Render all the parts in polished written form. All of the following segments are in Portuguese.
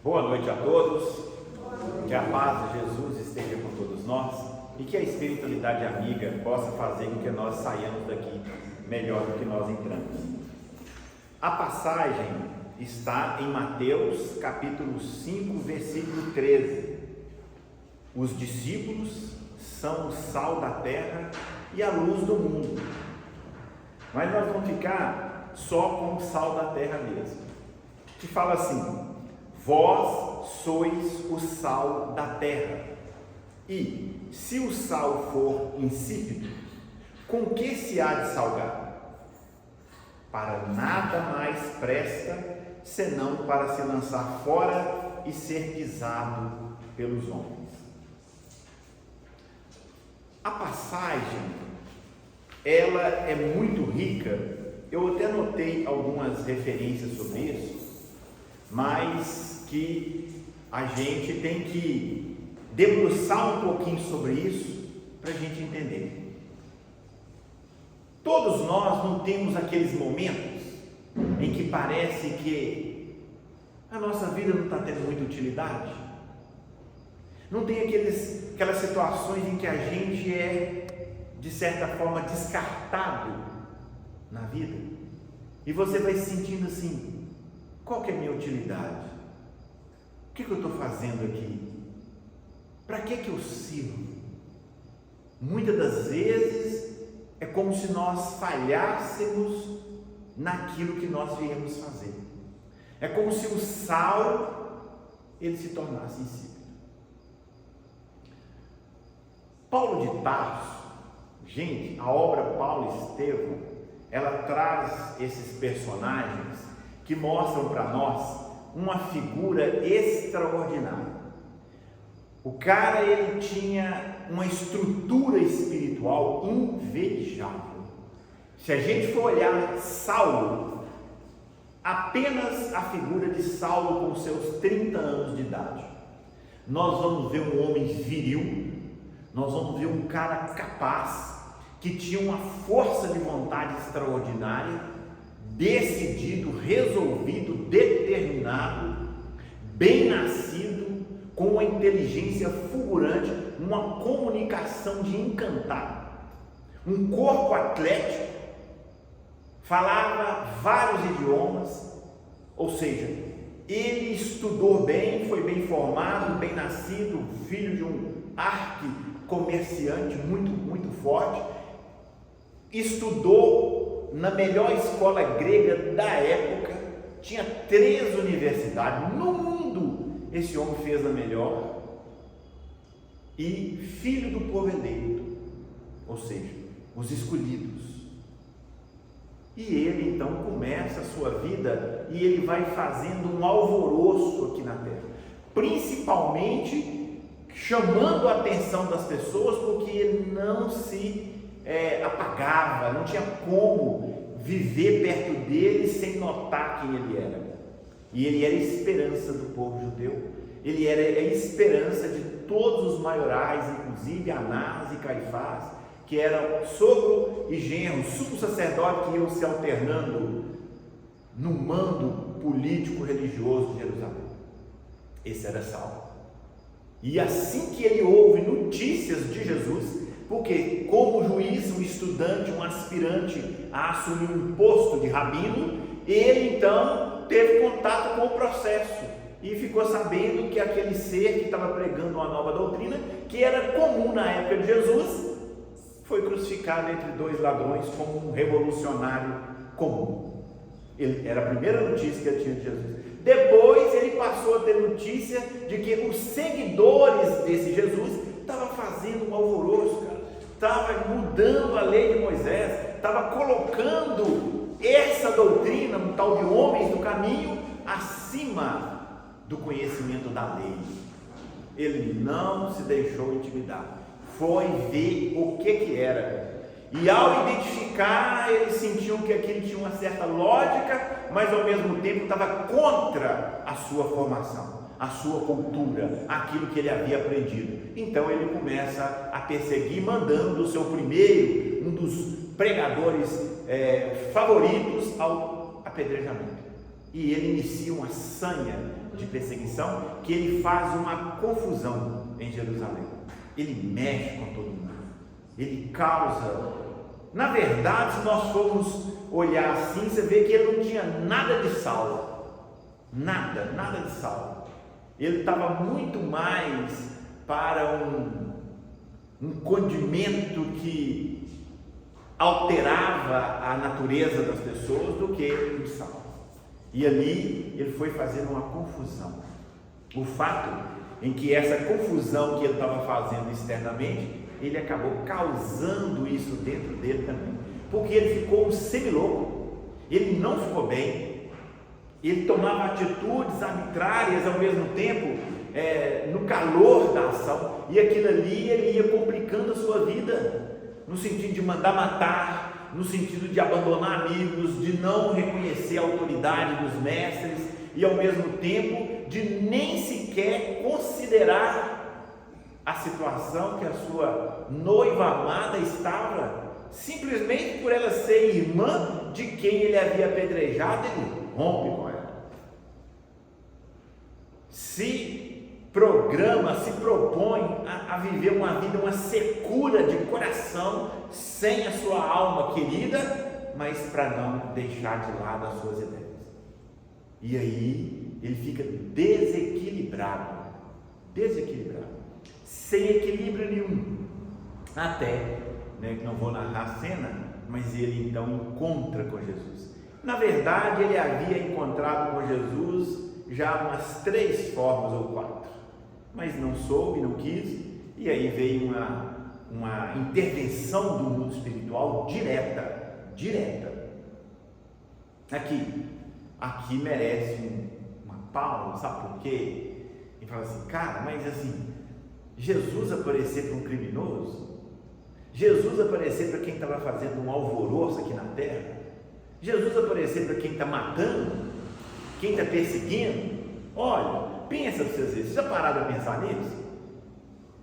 Boa noite a todos, que a paz de Jesus esteja com todos nós e que a espiritualidade amiga possa fazer com que nós saiamos daqui melhor do que nós entramos. A passagem está em Mateus capítulo 5, versículo 13. Os discípulos são o sal da terra e a luz do mundo. Mas nós vamos ficar só com o sal da terra mesmo, que fala assim: vós sois o sal da terra, e se o sal for insípido, com que se há de salgar? Para nada mais presta, senão para se lançar fora e ser pisado pelos homens. A passagem, ela é muito rica. Eu até anotei algumas referências sobre isso, mas que a gente tem que debruçar um pouquinho sobre isso para a gente entender. Todos nós não temos aqueles momentos em que parece que a nossa vida não está tendo muita utilidade. Não tem aquelas situações em que a gente é, de certa forma, descartado na vida. E você vai se sentindo assim: qual que é a minha utilidade? O que eu estou fazendo aqui? Para que eu sirvo? Muitas das vezes é como se nós falhássemos naquilo que nós viemos fazer. É como se o sal ele se tornasse insípido. Paulo de Tarso, gente, a obra Paulo e Estevão, ela traz esses personagens que mostram para nós uma figura extraordinária. O cara, ele tinha uma estrutura espiritual invejável. Se a gente for olhar Saulo, apenas a figura de Saulo com seus 30 anos de idade, nós vamos ver um homem viril, nós vamos ver um cara capaz, que tinha uma força de vontade extraordinária, decidido, resolvido, determinado, bem nascido, com uma inteligência fulgurante, uma comunicação de encantar, um corpo atlético, falava vários idiomas, ou seja, ele estudou bem, foi bem formado, bem nascido, filho de um arquicomerciante muito forte, estudou na melhor escola grega da época, tinha 3 universidades, no mundo esse homem fez a melhor, e filho do povo eleito, ou seja, os escolhidos. E ele então começa a sua vida e ele vai fazendo um alvoroço aqui na terra, principalmente chamando a atenção das pessoas, porque ele não se apagava, não tinha como viver perto dele sem notar quem ele era. E ele era a esperança do povo judeu, ele era a esperança de todos os maiorais, inclusive Anás e Caifás, que eram sogro e genro, sumo sacerdote, que iam se alternando no mando político religioso de Jerusalém. Esse era Saulo. E assim que ele ouve notícias de Jesus, porque como juiz, um estudante, um aspirante a assumir um posto de rabino, ele então teve contato com o processo e ficou sabendo que aquele ser que estava pregando uma nova doutrina, que era comum na época de Jesus, foi crucificado entre 2 ladrões como um revolucionário comum. Era a primeira notícia que ele tinha de Jesus. Depois ele passou a ter notícia de que os seguidores desse Jesus estavam fazendo um alvoroço, cara. Estava mudando a lei de Moisés, estava colocando essa doutrina, um tal de homens do caminho, acima do conhecimento da lei. Ele não se deixou intimidar, foi ver o que era, e ao identificar, ele sentiu que aquilo tinha uma certa lógica, mas ao mesmo tempo estava contra a sua formação, a sua cultura, aquilo que ele havia aprendido. Então ele começa a perseguir, mandando o seu primeiro, um dos pregadores favoritos, ao apedrejamento. e ele inicia uma sanha de perseguição, que ele faz uma confusão em Jerusalém. Ele mexe com todo mundo, ele causa. Na verdade, se nós formos olhar assim, você vê que ele não tinha nada de sal, nada de sal. Ele estava muito mais para um condimento que alterava a natureza das pessoas do que o sal. E ali ele foi fazendo uma confusão. O fato em que essa confusão que ele estava fazendo externamente, ele acabou causando isso dentro dele também, porque ele ficou um semilouco, ele não ficou bem, ele tomava atitudes arbitrárias ao mesmo tempo, no calor da ação, e aquilo ali ele ia complicando a sua vida, no sentido de mandar matar, no sentido de abandonar amigos, de não reconhecer a autoridade dos mestres, e ao mesmo tempo de nem sequer considerar a situação que a sua noiva amada estava, simplesmente por ela ser irmã de quem ele havia apedrejado, ele rompe com ela. Se propõe a viver uma vida, uma secura de coração, sem a sua alma querida, mas para não deixar de lado as suas ideias. E aí ele fica desequilibrado, sem equilíbrio nenhum, até, que não vou narrar a cena, mas ele então encontra com Jesus. Na verdade, ele havia encontrado com Jesus já umas 3 formas ou 4, mas não soube, não quis, e aí veio uma intervenção do mundo espiritual direta. Aqui merece uma palma, sabe por quê? E fala assim, cara, mas assim, Jesus aparecer para um criminoso, Jesus aparecer para quem estava fazendo um alvoroço aqui na terra, Jesus aparecer para quem está matando, quem está perseguindo. Olha, pensa para vocês verem, você já pararam a pensar nisso?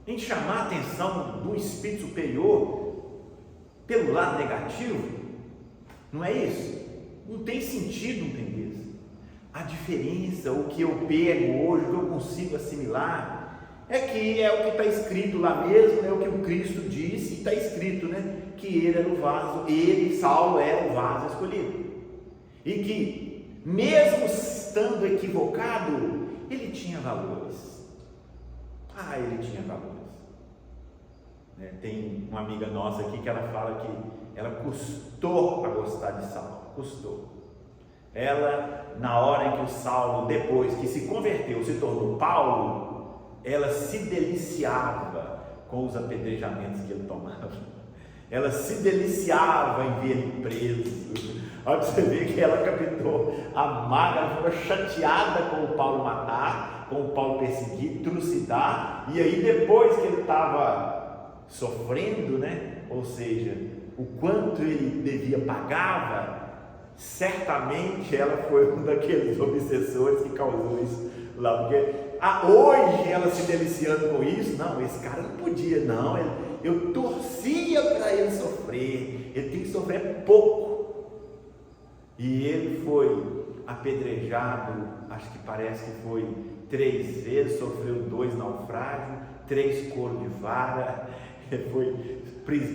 Em chamar a atenção do espírito superior pelo lado negativo, não é isso? Não tem sentido, não tem isso. A diferença, o que eu pego hoje, o que eu consigo assimilar, é que é o que está escrito lá mesmo, é o que o Cristo disse, e está escrito, que ele era o vaso, Saulo era o vaso escolhido, e que mesmo estando equivocado, ele tinha valores. Ele tinha valores. Tem uma amiga nossa aqui que ela fala que ela custou a gostar de Saulo, custou. Ela, na hora em que o Saulo, depois que se converteu, se tornou Paulo, ela se deliciava com os apedrejamentos que ele tomava. Ela se deliciava em ver ele preso. Olha para você ver que ela captou a mágoa, ela ficou chateada com o Paulo matar, com o Paulo perseguir, trucidar, e aí depois que ele estava sofrendo, ou seja, o quanto ele devia pagava, certamente ela foi um daqueles obsessores que causou isso lá, porque hoje ela se deliciando com isso, não, esse cara não podia, não, eu torcia para ele sofrer, ele tem que sofrer pouco. E ele foi apedrejado, acho que parece que foi 3 vezes, sofreu 2 naufrágios, 3 coros de vara, foi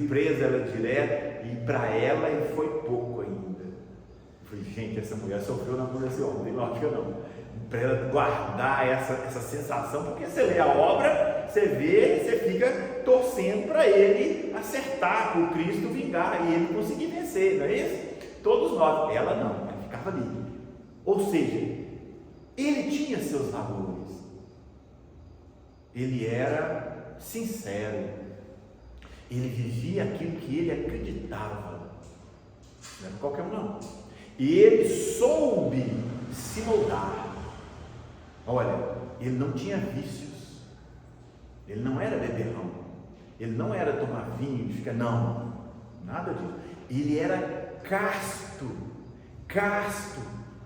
preso ela direto, e para ela ele foi pouco ainda. Eu falei, gente, essa mulher sofreu na mão desse homem, lógico que não, para ela guardar essa sensação, porque você lê a obra, você vê, você fica torcendo para ele acertar, para o Cristo vingar e ele conseguir vencer, não é isso? Todos nós, ela não, ela ficava ali. Ou seja, ele tinha seus valores, ele era sincero, ele vivia aquilo que ele acreditava, não era qualquer um não, e ele soube se moldar. Olha, ele não tinha vícios, ele não era beberrão, ele não era tomar vinho, ficar, não, nada disso, ele era casto,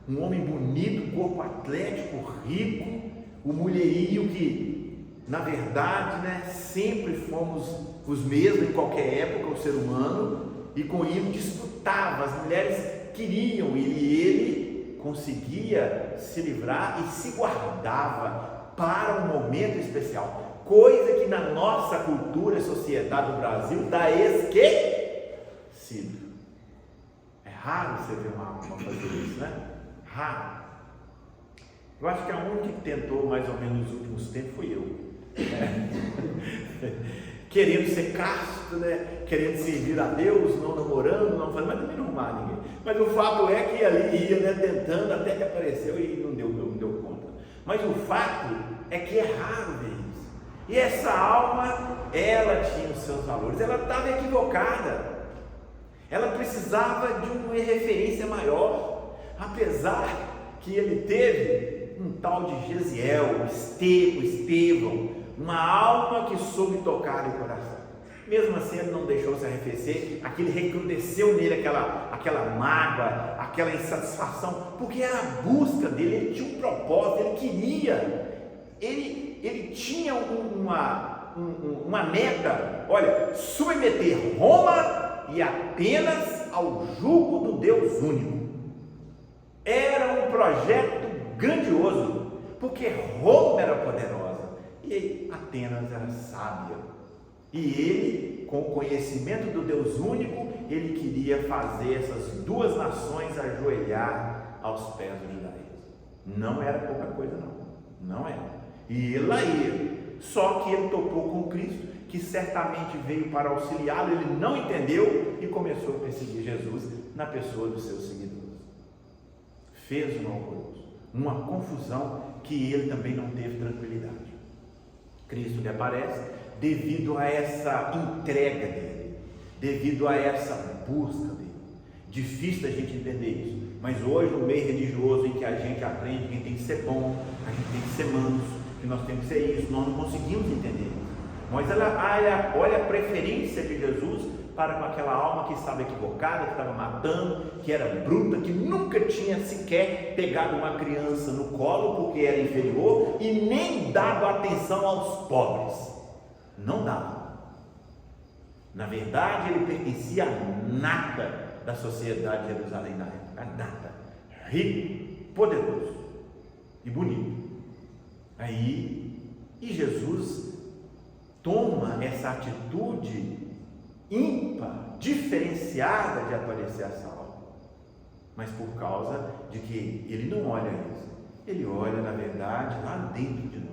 um homem bonito, corpo atlético, rico, o mulherio que, na verdade, sempre fomos os mesmos em qualquer época, o ser humano, e com ele disputava, as mulheres queriam, e ele conseguia se livrar e se guardava para um momento especial, coisa que na nossa cultura e sociedade do Brasil dá esquecido. É raro você ver uma alma fazer isso, né? Raro. Eu acho que a única que tentou mais ou menos nos últimos tempos foi eu, querendo ser casto, né? Querendo servir a Deus, não namorando, não fazendo, mas também não arrumar ninguém. Mas o fato é que ali ia, né, tentando, até que apareceu e não deu conta. Mas o fato é que é raro ver isso. E essa alma, ela tinha os seus valores, ela estava equivocada. Ela precisava de uma referência maior, apesar que ele teve um tal de Gesiel, Estevão, uma alma que soube tocar o coração. Mesmo assim, ele não deixou se arrefecer, aquilo recrudesceu nele aquela mágoa, aquela insatisfação, porque era a busca dele, ele tinha um propósito, ele queria, ele tinha uma meta, olha, submeter Roma e apenas ao jugo do Deus único. Era um projeto grandioso, porque Roma era poderosa e Atenas era sábia, e ele, com o conhecimento do Deus único, ele queria fazer essas duas nações ajoelhar aos pés do judaísmo. Não era pouca coisa, não era, e ele lá ia, só que ele topou com Cristo, que certamente veio para auxiliá-lo. Ele não entendeu e começou a perseguir Jesus na pessoa dos seus seguidores. Fez um horroroso, uma confusão que ele também não teve tranquilidade. Cristo lhe aparece devido a essa entrega dele, devido a essa busca dele. Difícil da gente entender isso, mas hoje no meio religioso em que a gente aprende que tem que ser bom, a gente tem que ser manso, que nós temos que ser isso, nós não conseguimos entender isso. Mas olha a preferência de Jesus para com aquela alma que estava equivocada, que estava matando, que era bruta, que nunca tinha sequer pegado uma criança no colo porque era inferior e nem dado atenção aos pobres. Não dava. Na verdade, ele pertencia a nada da sociedade de Jerusalém na época, a nada. Rico, poderoso e bonito. E Jesus toma essa atitude ímpar, diferenciada de aparecer a Saulo, mas por causa de que ele não olha isso, ele olha na verdade lá dentro de nós.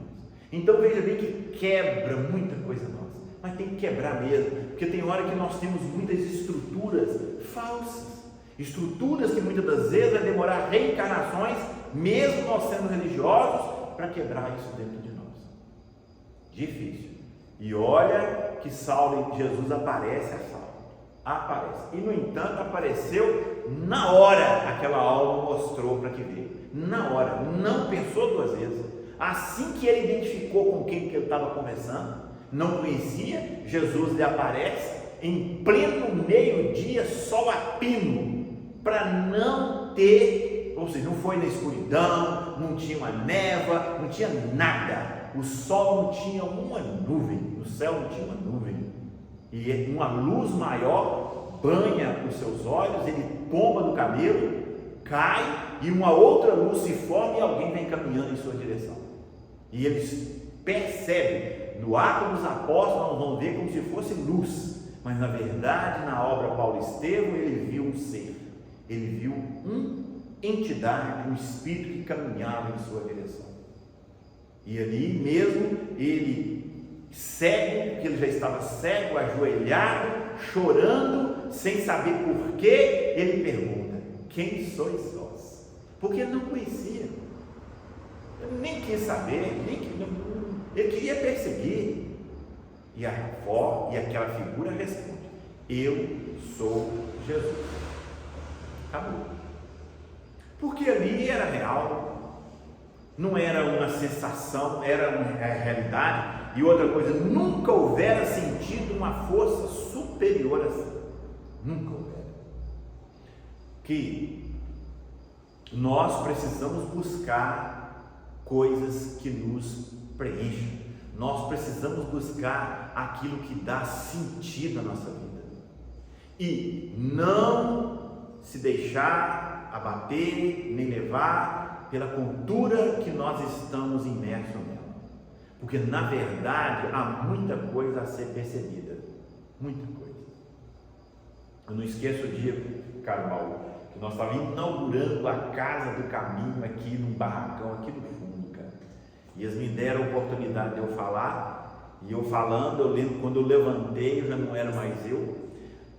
Então veja bem que quebra muita coisa nossa, mas tem que quebrar mesmo, porque tem hora que nós temos muitas estruturas falsas, estruturas que muitas das vezes vai demorar reencarnações, mesmo nós sendo religiosos, para quebrar isso dentro de nós. Difícil. E olha que Saulo e Jesus aparece a Saulo. Aparece. E no entanto apareceu na hora. Aquela alma mostrou para que veio. Na hora. Não pensou duas vezes. Assim que ele identificou com quem que ele estava conversando, não conhecia, Jesus lhe aparece em pleno meio-dia, sol a pino, para não ter, ou seja, não foi na escuridão, não tinha uma névoa, não tinha nada. O sol não tinha uma nuvem, o céu não tinha uma nuvem, e uma luz maior banha os seus olhos, ele tomba do camelo, cai, e uma outra luz se forma e alguém vem caminhando em sua direção. E eles percebem, no Atos dos Apóstolos nós vamos ver como se fosse luz, mas na verdade na obra Paulo Estevão ele viu um ser, ele viu uma entidade, um espírito que caminhava em sua direção. E ali mesmo, ele cego, porque ele já estava cego, ajoelhado, chorando, sem saber porquê, ele pergunta: quem sois vós? Porque ele não conhecia, ele nem quis saber, ele queria perseguir. E a avó e aquela figura responde: eu sou Jesus. Acabou. Porque ali era real. Não era uma sensação, era uma realidade. E outra coisa, nunca houvera sentido uma força superior assim. Nunca houvera. Que nós precisamos buscar coisas que nos preencham. Nós precisamos buscar aquilo que dá sentido à nossa vida. E não se deixar abater, nem levar pela cultura que nós estamos imersos nela. Porque na verdade há muita coisa a ser percebida, muita coisa. Eu não esqueço o dia, Carvalho, que nós estávamos inaugurando a Casa do Caminho aqui num barracão aqui no fundo, cara. E eles me deram a oportunidade de eu falar, e eu falando, eu lembro quando eu levantei, já não era mais eu,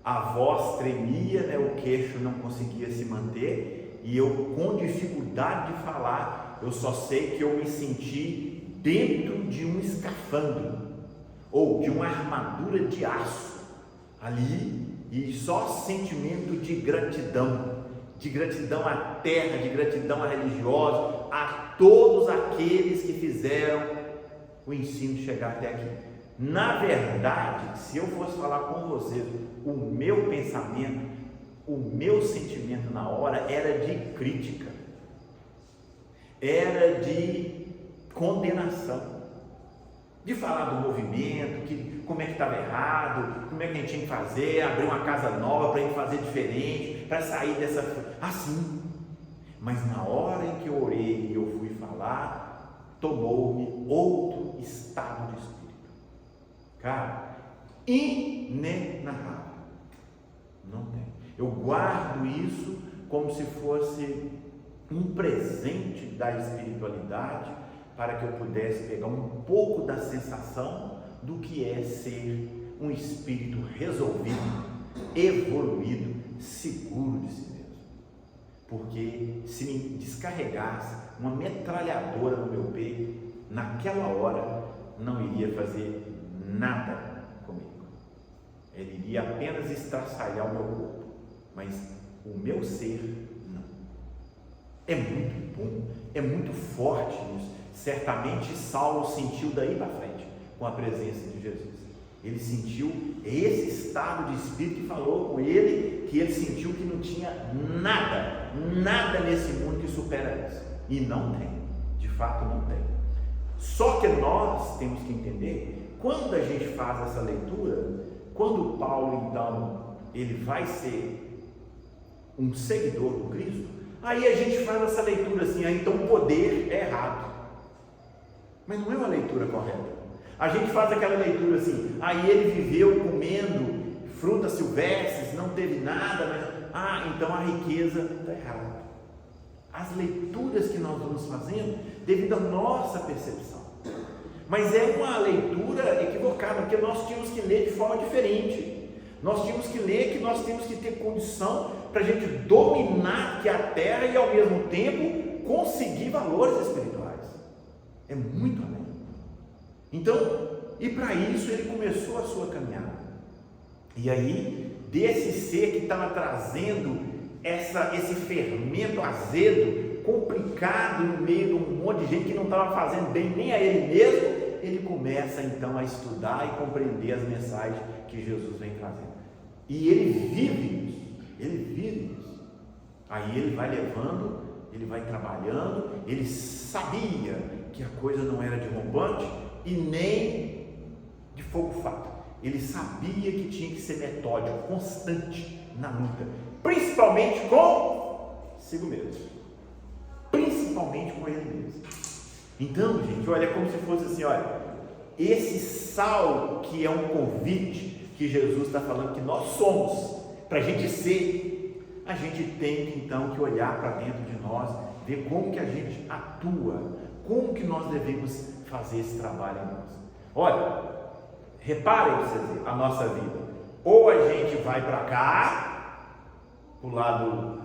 a voz tremia, né, o queixo não conseguia se manter, e eu com dificuldade de falar, eu só sei que eu me senti dentro de um escafandro, ou de uma armadura de aço, ali, e só sentimento de gratidão à terra, de gratidão a religiosos, a todos aqueles que fizeram o ensino chegar até aqui. Na verdade, se eu fosse falar com vocês, o meu pensamento, o meu sentimento na hora era de crítica, era de condenação, de falar do movimento, como é que estava errado, como é que a gente tinha que fazer, abrir uma casa nova para a gente fazer diferente, para sair dessa, assim. Mas na hora em que eu orei e eu fui falar, tomou-me outro estado de espírito, cara, inenarrável. Não tem. Eu guardo isso como se fosse um presente da espiritualidade, para que eu pudesse pegar um pouco da sensação do que é ser um espírito resolvido, evoluído, seguro de si mesmo. Porque se me descarregasse uma metralhadora no meu peito, naquela hora não iria fazer nada comigo. Ele iria apenas estraçalhar o meu corpo, mas o meu ser não. É muito bom, é muito forte isso. Certamente Saulo sentiu daí para frente com a presença de Jesus. Ele sentiu esse estado de espírito que falou com ele, que ele sentiu que não tinha nada nesse mundo que supera isso. E não tem, de fato não tem. Só que nós temos que entender, quando a gente faz essa leitura, quando Paulo então, ele vai ser um seguidor do Cristo, aí a gente faz essa leitura assim, então o poder é errado. Mas não é uma leitura correta. A gente faz aquela leitura assim, aí ele viveu comendo frutas silvestres, não teve nada, mas, então a riqueza está errada. As leituras que nós vamos fazendo, devido à nossa percepção. Mas é uma leitura equivocada, porque nós tínhamos que ler de forma diferente. Nós tínhamos que ler que nós temos que ter condição para a gente dominar aqui a terra e ao mesmo tempo conseguir valores espirituais. É muito além. Então, e para isso ele começou a sua caminhada. E aí, desse ser que estava trazendo esse fermento azedo, complicado no meio de um monte de gente que não estava fazendo bem nem a ele mesmo, ele começa então a estudar e compreender as mensagens que Jesus vem trazendo. E ele vive isso. Aí ele vai levando, ele vai trabalhando, ele sabia que a coisa não era de rompante e nem de fogo fato. Ele sabia que tinha que ser metódico, constante na luta, principalmente consigo mesmo, principalmente com ele mesmo. Então, gente, olha, é como se fosse assim, olha, esse sal que é um convite que Jesus está falando que nós somos, para a gente ser, a gente tem então que olhar para dentro de nós, ver como que a gente atua, como que nós devemos fazer esse trabalho em nós. Olha, reparem vocês a nossa vida, ou a gente vai para cá, para o lado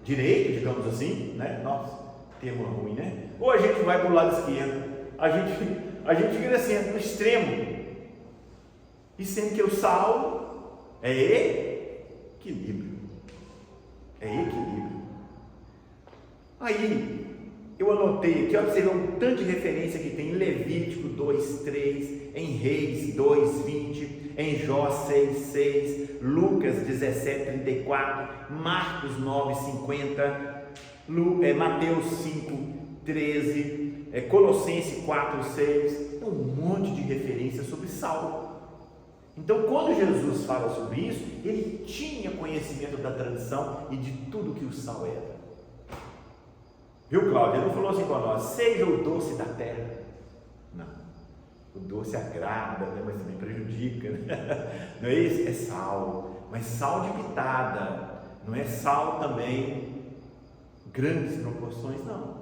direito, digamos assim, né? Nossa, termo ruim, né? Ou a gente vai para o lado esquerdo, a gente vira assim, no extremo, e sendo que o sal é equilíbrio, Aí, eu anotei aqui, ó, você vê um tanto de referência que tem em Levítico 2:3, em Reis 2:20, em Jó 6:6, Lucas 17:34, Marcos 9:50, Mateus 5:13, Colossenses 4:6, um monte de referência sobre sal. Então, quando Jesus fala sobre isso, ele tinha conhecimento da tradição e de tudo que o sal era. Viu, Cláudia? Ele não falou assim para nós, seja o doce da terra. Não. O doce agrada, né? Mas também prejudica, né? Não é isso? É sal. Mas sal de pitada. Não é sal também grandes proporções, não.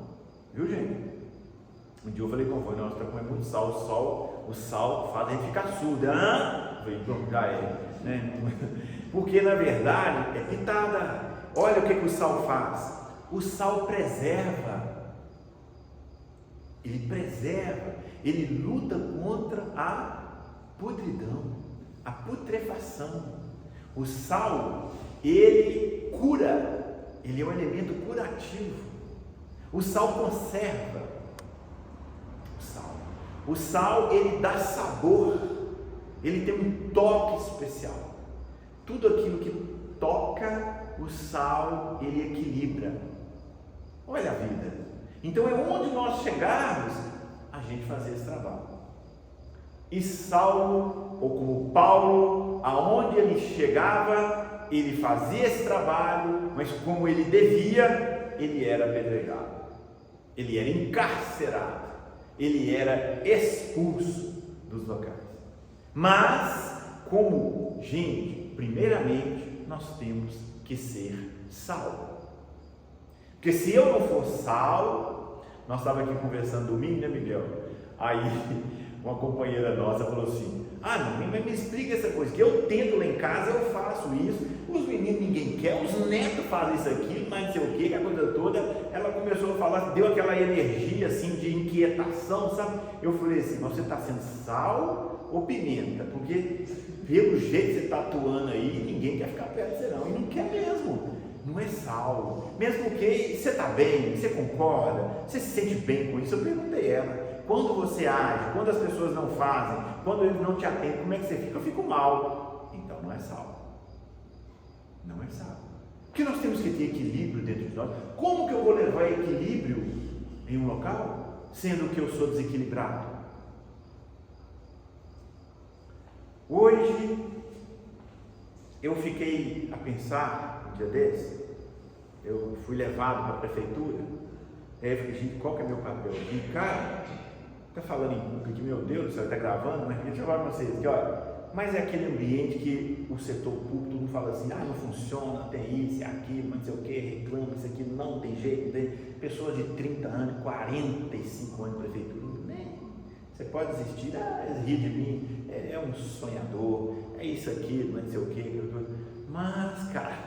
Viu, gente? Um dia eu falei com você, nós estamos comendo muito sal, o sal faz a gente ficar surdo. Eu falei, pronto, já é. Né? Porque na verdade é pitada. Olha o que o sal faz. O sal preserva. Ele preserva. Ele luta contra a podridão, a putrefação. O sal, ele cura. Ele é um elemento curativo. O sal conserva. O sal, ele dá sabor, ele tem um toque especial. Tudo aquilo que toca o sal, ele equilibra. Olha a vida. Então é onde nós chegarmos, a gente fazer esse trabalho. E Saulo, ou como Paulo, aonde ele chegava, ele fazia esse trabalho, mas como ele devia, ele era apedrejado, ele era encarcerado, ele era expulso dos locais. Mas, como gente, primeiramente, nós temos que ser sal. Porque se eu não for sal, nós estávamos aqui conversando domingo, né, Miguel? Aí, uma companheira nossa falou assim, não, mas me explica essa coisa, que eu tento lá em casa, eu faço isso, os meninos ninguém quer, os netos fazem isso aqui, mas não sei o que, a coisa toda. Ela começou a falar, deu aquela energia assim de inquietação, sabe? Eu falei assim, você está sendo sal ou pimenta? Porque pelo jeito que você está atuando aí, ninguém quer ficar perto de você não, e não quer mesmo. Não é sal, mesmo que você está bem, você concorda, você se sente bem com isso. Eu perguntei a ela, quando você age, quando as pessoas não fazem, quando eles não te atendem, como é que você fica? Eu fico mal. Então não é sal. Não é sal. Porque nós temos que ter equilíbrio dentro de nós. Como que eu vou levar equilíbrio em um local, sendo que eu sou desequilibrado? Hoje, eu fiquei a pensar, um dia desse, eu fui levado para a prefeitura, aí eu falei, gente, qual que é meu papel? E cara, está falando em público aqui, meu Deus, você está gravando, mas deixa eu falar para vocês aqui, olha. Mas é aquele ambiente que o setor público, todo mundo fala assim, não funciona, tem isso, aquilo, mas não sei o que, reclama, isso aqui não tem jeito, tem pessoas de 30 anos, 45 anos de prefeitura, nem, você pode desistir, ri de mim, é um sonhador, é isso aqui, mas não sei o que, mas cara,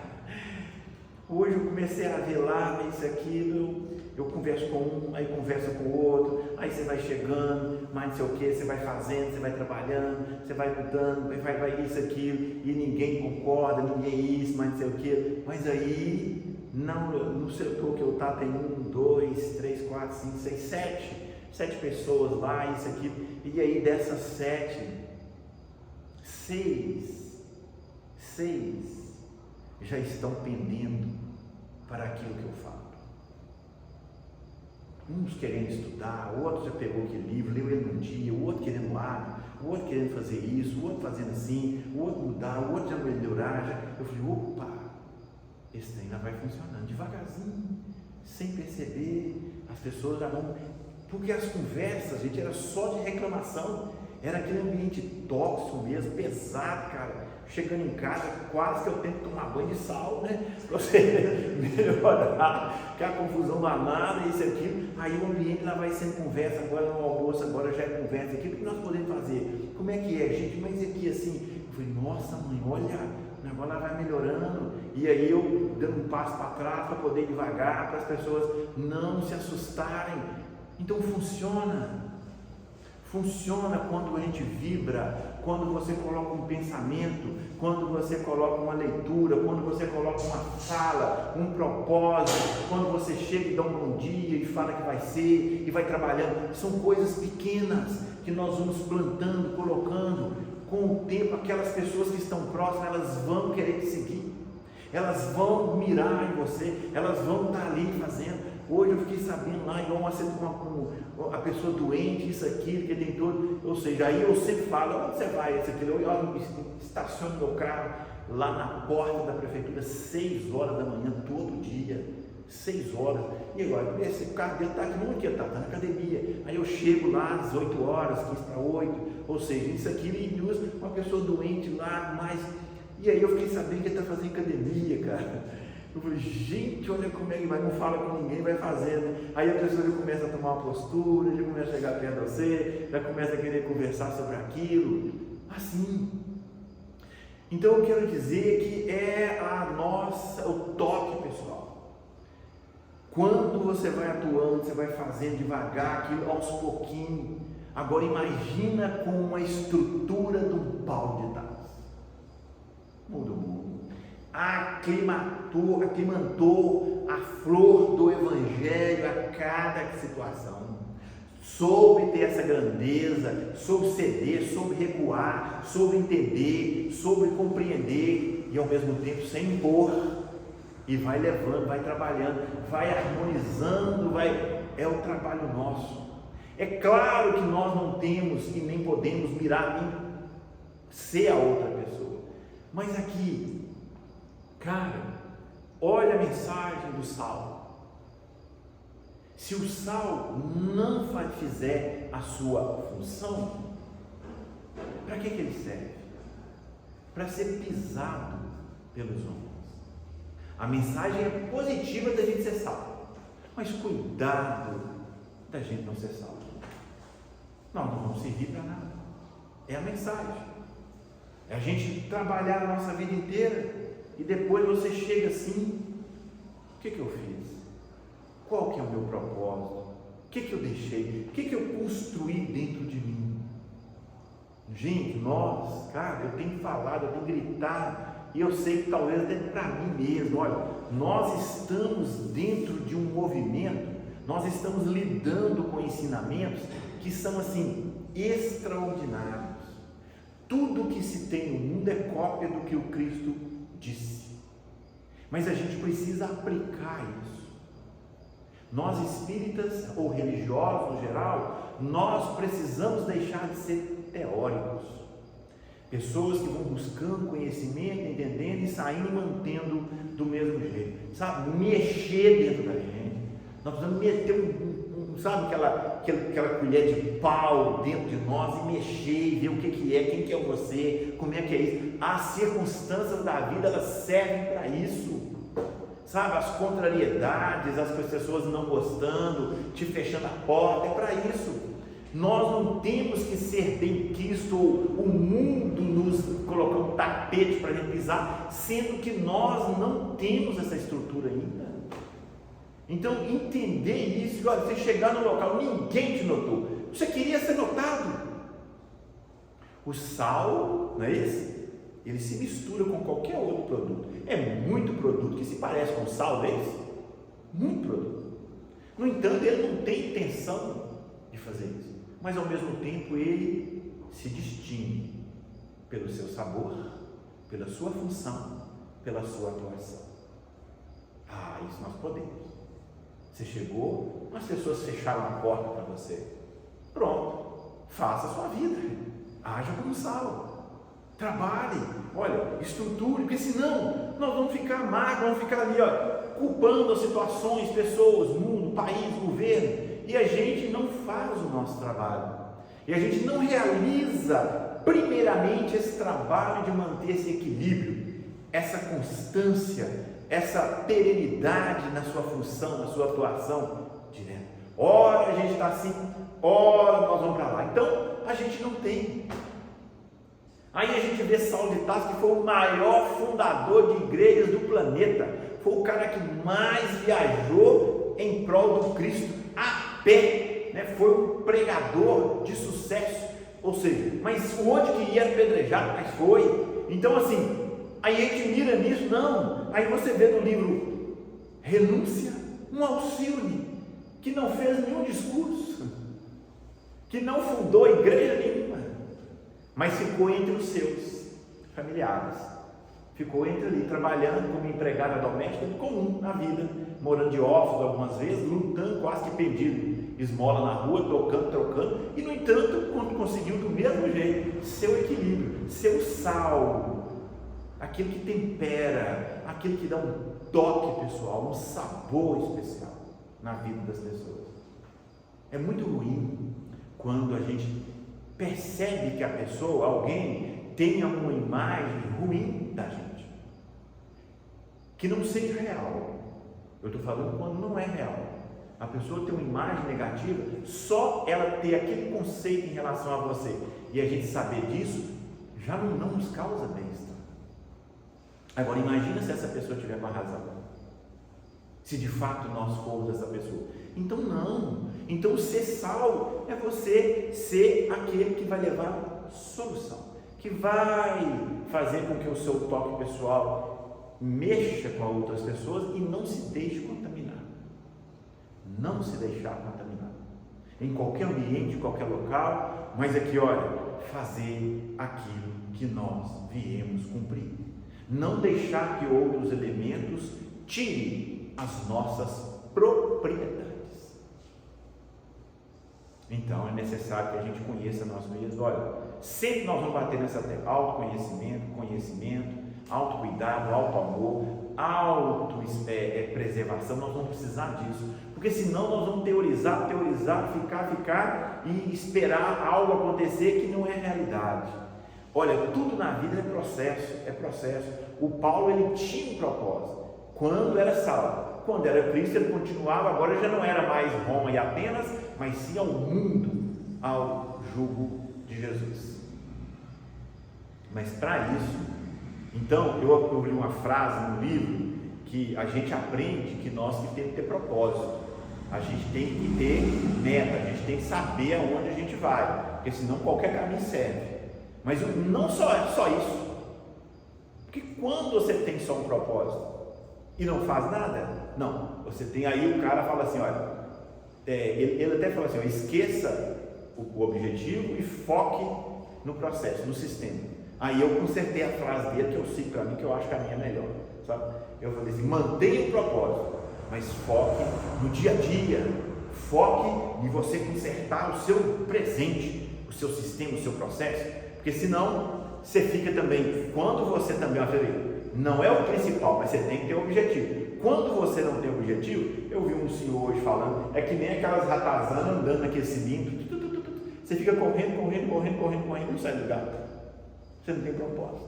hoje eu comecei a ver lá, isso aquilo, eu converso com um, aí conversa com o outro, aí você vai chegando, mas não sei o que, você vai fazendo, você vai trabalhando, você vai mudando, vai isso, aquilo, e ninguém concorda, ninguém isso, mas não sei o que, mas aí, não, no setor que eu estava tem 1, 2, 3, 4, 5, 6, 7 pessoas lá, isso aqui, e aí dessas 7, 6 já estão pendendo para aquilo que eu falo. Uns querendo estudar, o outro já pegou aquele livro, leu ele num dia, o outro querendo lá, o outro querendo fazer isso, o outro fazendo assim, o outro mudar, o outro já melhorar. Eu falei, opa, esse daí ainda vai funcionando devagarzinho, sem perceber, as pessoas já vão, porque as conversas, gente, era só de reclamação, era aquele ambiente tóxico mesmo, pesado, cara. Chegando em casa, quase que eu tenho que tomar banho de sal, né? Para você melhorar, que a confusão danada, isso e aquilo. Aí o ambiente lá vai sendo conversa, agora no almoço, agora já é conversa aqui. O que nós podemos fazer? Como é que é, gente? Mas aqui assim, eu falei, nossa mãe, olha, o negócio lá vai melhorando. E aí eu dando um passo para trás para poder ir devagar, para as pessoas não se assustarem. Então funciona. Funciona quando a gente vibra, quando você coloca um pensamento, quando você coloca uma leitura, quando você coloca uma fala, um propósito, quando você chega e dá um bom dia e fala que vai ser e vai trabalhando. São coisas pequenas que nós vamos plantando, colocando. Com o tempo, aquelas pessoas que estão próximas, elas vão querer te seguir, elas vão mirar em você, elas vão estar ali fazendo. Hoje eu fiquei sabendo lá, igual a pessoa doente, isso, aquilo, que tem todo, ou seja, aí eu sempre falo, onde você vai, isso, aquilo, eu estaciono meu carro lá na porta da prefeitura, 6 horas da manhã, todo dia, 6 horas, e agora, esse carro dele está aqui, não, aqui, está na academia, aí eu chego lá às 8 horas, 15 para 8, ou seja, isso aqui ele usa uma pessoa doente lá, mas, e aí eu fiquei sabendo que ele está fazendo academia, cara. Eu falei, gente, olha como é que vai, não fala com ninguém, vai fazendo. Aí a pessoa já começa a tomar uma postura, já começa a chegar perto de você, já começa a querer conversar sobre aquilo, assim. Então eu quero dizer que é o toque pessoal. Quando você vai atuando, você vai fazendo devagar, aquilo aos pouquinhos. Agora imagina com uma estrutura do Paulo de Tarso. Muda o mundo. Aclimatou a flor do Evangelho a cada situação, soube ter essa grandeza, soube ceder, soube recuar, soube entender, soube compreender e ao mesmo tempo sem impor, e vai levando, vai trabalhando, vai harmonizando, é o trabalho nosso. É claro que nós não temos e nem podemos mirar em ser a outra pessoa, mas aqui, cara, olha a mensagem do sal. Se o sal não fizer a sua função, para que ele serve? Para ser pisado pelos homens. A mensagem é positiva da gente ser sal, mas cuidado da gente não ser sal. Nós não vamos servir para nada. É a mensagem. É a gente trabalhar a nossa vida inteira. E depois você chega assim, o que eu fiz? Qual que é o meu propósito? O que eu deixei? O que eu construí dentro de mim? Gente, cara, eu tenho falado, eu tenho gritado, e eu sei que talvez até para mim mesmo, olha, nós estamos dentro de um movimento, nós estamos lidando com ensinamentos que são assim, extraordinários. Tudo que se tem no mundo é cópia do que o Cristo disse, mas a gente precisa aplicar isso. Nós espíritas ou religiosos no geral, nós precisamos deixar de ser teóricos, pessoas que vão buscando conhecimento, entendendo e saindo e mantendo do mesmo jeito, sabe, mexer dentro da gente. Nós precisamos meter sabe aquela colher de pau dentro de nós e mexer e ver o que é, quem que é você, como é que é isso. As circunstâncias da vida, elas servem para isso, sabe, as contrariedades, as pessoas não gostando, te fechando a porta, é para isso. Nós não temos que ser benquisto, o mundo nos colocar um tapete para a gente pisar, sendo que nós não temos essa estrutura ainda. Então, entender isso, olha, você chegar no local, ninguém te notou, você queria ser notado. O sal, não é esse? Ele se mistura com qualquer outro produto. É muito produto que se parece com sal desse, muito produto. No entanto, ele não tem intenção de fazer isso, mas ao mesmo tempo ele se distingue pelo seu sabor, pela sua função, pela sua atuação. Isso nós podemos. Você chegou, as pessoas fecharam a porta para você. Pronto, faça a sua vida, haja como sal, trabalhe, olha, estruture, porque senão nós vamos ficar magros, vamos ficar ali, culpando as situações, pessoas, mundo, país, governo, e a gente não faz o nosso trabalho, e a gente não realiza primeiramente esse trabalho de manter esse equilíbrio, essa constância, essa perenidade na sua função, na sua atuação direta. Ora a gente está assim, ora nós vamos para lá. Então a gente não tem. Aí a gente vê Saulo de Tarso, que foi o maior fundador de igrejas do planeta, foi o cara que mais viajou em prol do Cristo a pé, né? Foi um pregador de sucesso, ou seja, mas onde que ia apedrejado, mas foi. Então assim, aí a gente mira nisso, não. Aí você vê no livro Renúncia, um Alcione, que não fez nenhum discurso, que não fundou igreja nenhuma, mas ficou entre os seus familiares, ficou entre ali, trabalhando como empregada doméstica comum na vida, morando de órfãos algumas vezes, lutando, quase que pedindo esmola na rua, tocando, trocando, e no entanto, conseguiu do mesmo jeito, seu equilíbrio, seu sal, aquilo que tempera, aquilo que dá um toque pessoal, um sabor especial na vida das pessoas. É muito ruim quando a gente percebe que a pessoa, alguém, tenha uma imagem ruim da gente, que não seja real. Eu estou falando quando não é real. A pessoa tem uma imagem negativa, só ela ter aquele conceito em relação a você e a gente saber disso, já não nos causa bem-estar. Agora imagina se essa pessoa tiver com a razão, se de fato nós formos essa pessoa. Então não, então ser sal é você ser aquele que vai levar solução, que vai fazer com que o seu toque pessoal mexa com outras pessoas e não se deixe contaminar. Não se deixar contaminar em qualquer ambiente, em qualquer local, mas aqui, olha, fazer aquilo que nós viemos cumprir, não deixar que outros elementos tirem as nossas propriedades. Então é necessário que a gente conheça nós mesmos. Olha, sempre nós vamos bater nessa tecla: autoconhecimento, conhecimento, autocuidado, autoamor, preservação. Nós vamos precisar disso, porque senão nós vamos teorizar, ficar e esperar algo acontecer que não é realidade. Olha, tudo na vida é processo. O Paulo, ele tinha um propósito quando era Saulo, quando era Cristo ele continuava, agora já não era mais Roma e Atenas, mas sim ao mundo, ao jugo de Jesus. Mas para isso, então, eu li uma frase no livro que a gente aprende que nós temos que ter propósito, a gente tem que ter meta, a gente tem que saber aonde a gente vai, porque senão qualquer caminho serve. Mas não só isso, porque quando você tem só um propósito e não faz nada, não, você tem aí, o cara fala assim, olha, ele até fala assim, ó, esqueça o objetivo e foque no processo, no sistema. Aí eu consertei a frase dele, que eu sigo para mim, que eu acho que a minha é melhor, sabe? Eu falei assim, mantenha o propósito, mas foque no dia a dia, foque em você consertar o seu presente, o seu sistema, o seu processo, porque senão você fica também, quando você também, não é o principal, mas você tem que ter um objetivo. Quando você não tem objetivo, eu vi um senhor hoje falando, é que nem aquelas ratazanas andando naquele cilindro, você fica correndo, não sai do lugar. Você não tem propósito,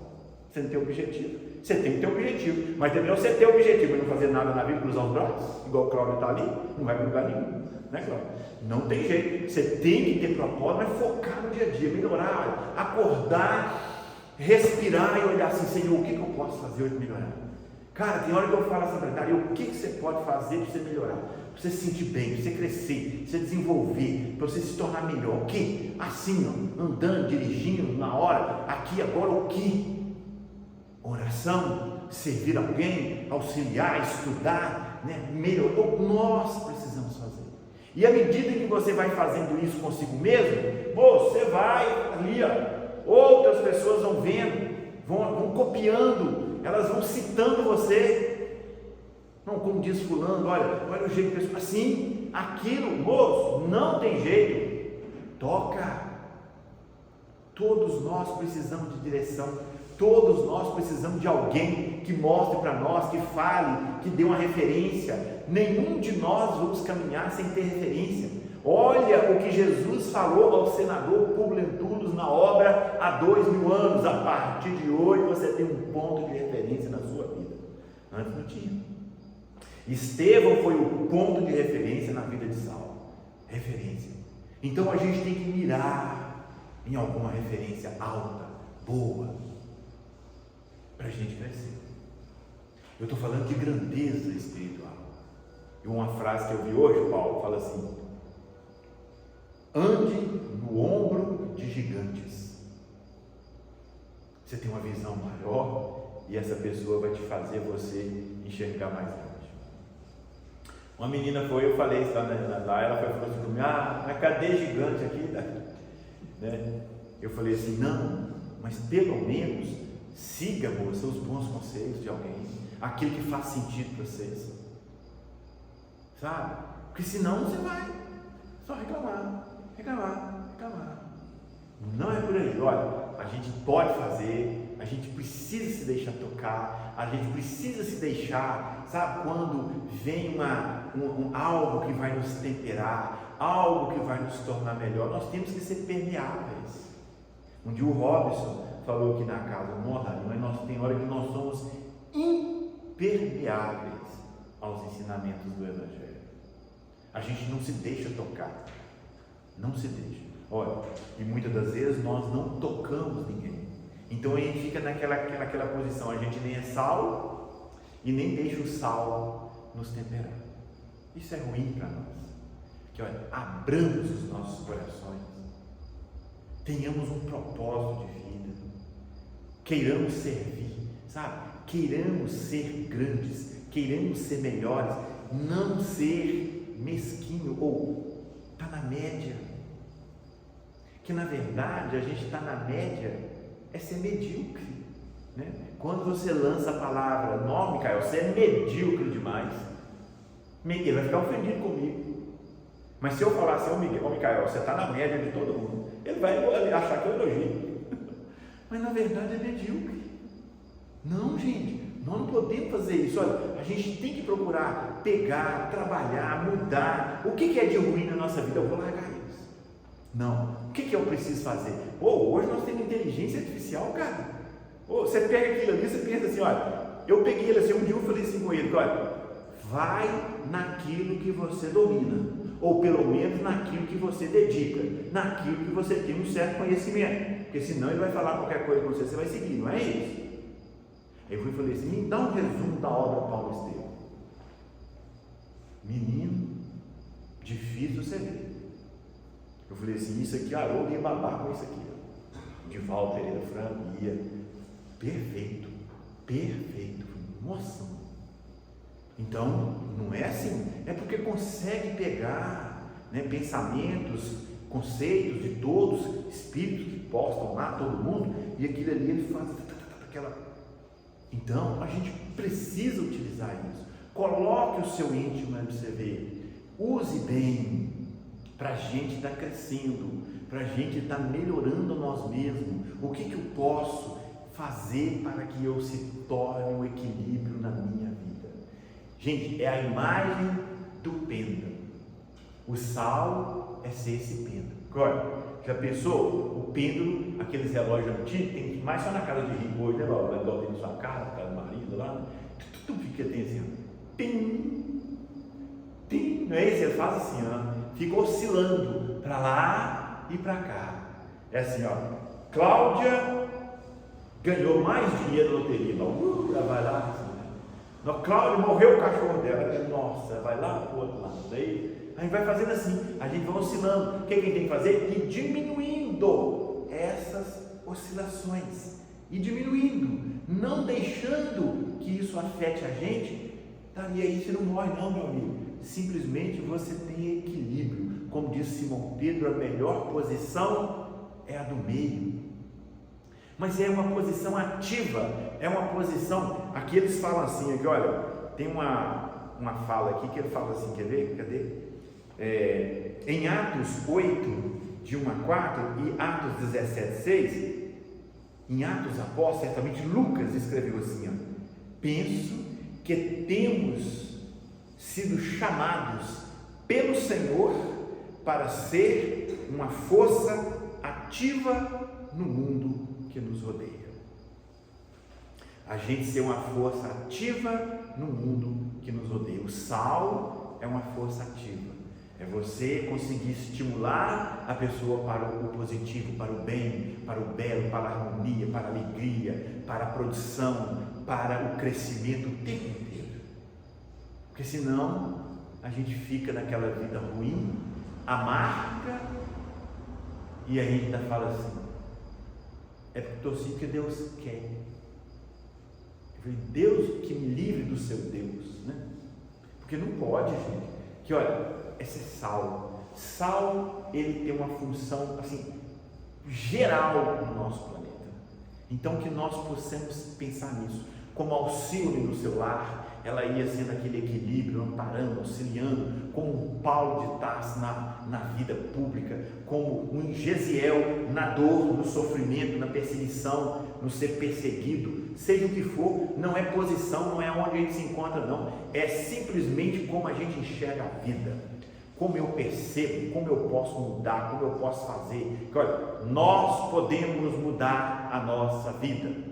você não tem objetivo. Você tem que ter objetivo, mas também você ter objetivo e não fazer nada na vida, cruzar os braços, igual o Cláudio está ali, não vai para lugar nenhum, né, Cláudio? Não tem jeito, você tem que ter propósito, mas focar no dia a dia, melhorar, acordar, respirar e olhar assim, Senhor, o que eu posso fazer hoje para melhorar? Cara, tem hora que eu falo assim, secretário, o que você pode fazer para você melhorar? Para você se sentir bem, para você crescer, para você desenvolver, para você se tornar melhor. O que? Assim, ó, andando, dirigindo, na hora, aqui, agora, o que? Oração, servir alguém, auxiliar, estudar, né? Melhorar. Nós precisamos fazer. E à medida que você vai fazendo isso consigo mesmo, você vai ali, ó, outras pessoas vão vendo, vão copiando, elas vão citando você. Não, como diz fulano, olha o jeito que pessoa, assim, aquilo, moço, não tem jeito, toca. Todos nós precisamos de direção, todos nós precisamos de alguém que mostre para nós, que fale, que dê uma referência. Nenhum de nós vamos caminhar sem ter referência. Olha o que Jesus falou ao senador Públio Lentulus na obra há 2000 anos. A partir de hoje você tem um ponto de referência na sua vida. Antes não tinha. Estevão foi o ponto de referência na vida de Saulo. Referência. Então a gente tem que mirar em alguma referência alta, boa, para a gente crescer. Eu estou falando de grandeza espiritual. E uma frase que eu vi hoje, Paulo fala assim: ande no ombro de gigantes. Você tem uma visão maior e essa pessoa vai te fazer você enxergar mais longe. Uma menina foi, eu falei isso lá, ela falou assim comigo, mas cadê gigante aqui? Né? Eu falei assim, não, mas pelo menos siga, moça, os bons conselhos de alguém, aquilo que faz sentido para vocês, sabe? Porque senão você vai só reclamar. Não é por aí. Olha, a gente pode fazer, a gente precisa se deixar tocar, a gente precisa se deixar, sabe, quando vem algo que vai nos temperar, algo que vai nos tornar melhor, nós temos que ser permeáveis. Um dia o Robson falou aqui na casa, mas tem hora que nós somos impermeáveis aos ensinamentos do Evangelho. A gente não se deixa tocar, não se deixa. Olha, e muitas das vezes nós não tocamos ninguém. Então a gente fica naquela posição, a gente nem é sal e nem deixa o sal nos temperar. Isso é ruim para nós. Que olha, abramos os nossos corações, tenhamos um propósito de vida, queiramos servir, sabe? Queiramos ser grandes, queiramos ser melhores, não ser mesquinho ou tá na média. Que na verdade a gente está na média é ser medíocre, né? Quando você lança a palavra, não, Micael, você é medíocre demais, ele vai ficar ofendido comigo. Mas se eu falar assim, Micael, você está na média de todo mundo, ele vai achar que eu elogio. Mas na verdade é medíocre. Não, gente, nós não podemos fazer isso. Olha, a gente tem que procurar pegar, trabalhar, mudar. O que é de ruim na nossa vida? Eu vou largar isso. Não. O que eu preciso fazer? Hoje nós temos inteligência artificial, cara. Você pega aquilo ali, você pensa assim, olha, eu peguei ele assim, um dia eu falei assim com ele, olha, vai naquilo que você domina, ou pelo menos naquilo que você dedica, naquilo que você tem um certo conhecimento, porque senão ele vai falar qualquer coisa com você, você vai seguir, não é isso? Aí eu falei assim, me dá um resumo da obra Paulo Estevam. Menino, difícil você ver. Eu falei assim, isso aqui, eu ia babar com isso aqui. De Walter Pereira Franco, ia. Perfeito. Nossa. Então, não é assim. É porque consegue pegar, né, pensamentos, conceitos de todos, espíritos que postam lá, todo mundo, e aquilo ali ele faz aquela. Então, a gente precisa utilizar isso. Coloque o seu íntimo para você ver. Use bem. Para a gente estar crescendo, para a gente estar melhorando nós mesmos. O que eu posso fazer para que eu se torne um equilíbrio na minha vida? Gente, é a imagem do pêndulo. O sal é ser esse pêndulo. Agora, já pensou? O pêndulo, aqueles relógios antigos, tem mais só na casa de rico hoje, né? Igual tem na sua casa, na casa do marido lá, tudo fica assim, tim, não é isso? Ele faz assim, ó. Fica oscilando para lá e para cá. É assim, ó. Cláudia ganhou mais dinheiro na loteria. Ela vai lá. Assim, Cláudia morreu o cachorro dela. Nossa, vai lá para o outro lado. Daí a gente vai fazendo assim. A gente vai oscilando. O que a gente tem que fazer? E diminuindo essas oscilações. E diminuindo. Não deixando que isso afete a gente. E aí você não morre não, meu amigo. Simplesmente você tem equilíbrio. Como diz Simão Pedro, a melhor posição é a do meio. Mas é uma posição ativa, é uma posição. Aqui eles falam assim, aqui, olha, tem uma fala aqui que ele fala assim, quer ver? Cadê? Em Atos 8, de 1 a 4 e Atos 17, 6, em Atos Apóstolos, certamente Lucas escreveu assim, ó, penso que temos sido chamados pelo Senhor para ser uma força ativa no mundo que nos rodeia. A gente ser uma força ativa no mundo que nos rodeia. O sal é uma força ativa. É você conseguir estimular a pessoa para o positivo, para o bem, para o belo, para a harmonia, para a alegria, para a produção, para o crescimento o tempo inteiro. Porque senão a gente fica naquela vida ruim, amarga, e a gente ainda fala assim, é porque estou assim porque Deus quer. Eu falei, Deus que me livre do seu Deus, né? Porque não pode, gente. Que olha, esse é sal. Sal, ele tem uma função assim, geral no nosso planeta. Então que nós possamos pensar nisso. como auxílio no seu lar, ela ia sendo aquele equilíbrio, amparando, auxiliando, como um Paulo de Tarso na vida pública, como um Gesiel na dor, no sofrimento, na perseguição, no ser perseguido, seja o que for. Não é posição, não é onde a gente se encontra, não, é simplesmente como a gente enxerga a vida, como eu percebo, como eu posso mudar, como eu posso fazer. Porque, olha, nós podemos mudar a nossa vida,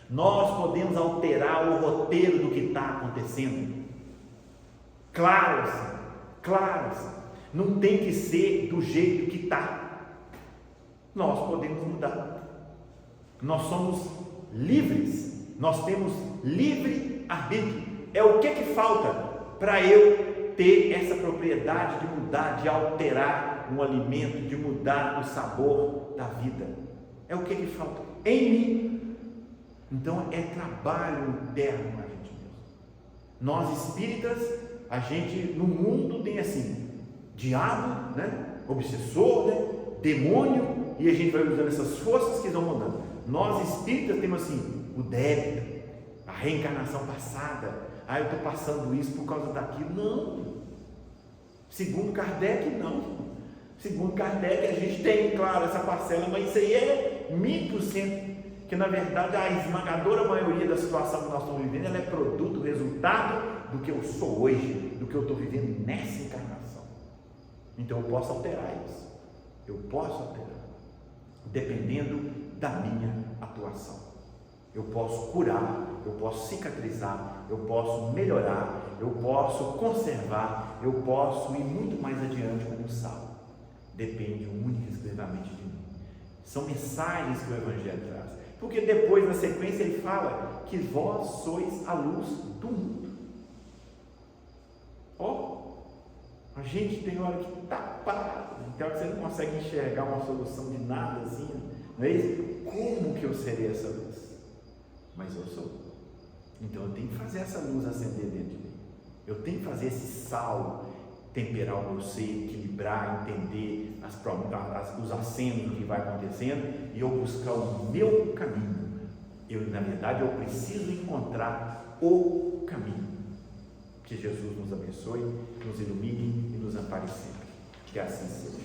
nós podemos alterar o roteiro do que está acontecendo. Claro assim, não tem que ser do jeito que está. Nós podemos mudar. Nós somos livres, nós temos livre arbítrio. É o que falta para eu ter essa propriedade de mudar, de alterar um alimento, de mudar o sabor da vida? É o que falta em mim. Então é trabalho interno com a gente mesmo. Nós espíritas, a gente no mundo tem assim, diabo, né? Obsessor, né? Demônio, e a gente vai usando essas forças que vão mudando. Nós espíritas temos assim, o débito, a reencarnação passada. Eu estou passando isso por causa daquilo. Não. Segundo Kardec, não. Segundo Kardec, a gente tem, claro, essa parcela, mas isso aí é 1000%. Que na verdade a esmagadora maioria da situação que nós estamos vivendo, ela é produto, resultado do que eu sou hoje, do que eu estou vivendo nessa encarnação. Então eu posso alterar isso, eu posso alterar, dependendo da minha atuação. Eu posso curar, eu posso cicatrizar, eu posso melhorar, eu posso conservar, eu posso ir muito mais adiante como sal. Depende única e exclusivamente de mim. São mensagens que o Evangelho traz. Porque depois, na sequência, ele fala que vós sois a luz do mundo. A gente tem hora que está parado, tem hora que você não consegue enxergar uma solução de nada assim, não é isso? Como que eu serei essa luz? Mas eu sou. Então eu tenho que fazer essa luz acender dentro de mim. Eu tenho que fazer esse sal temperar o meu ser, equilibrar, entender os acenos do que vai acontecendo, e eu buscar o meu caminho. Na verdade, eu preciso encontrar o caminho. Que Jesus nos abençoe, nos ilumine e nos ampare sempre. Que assim seja.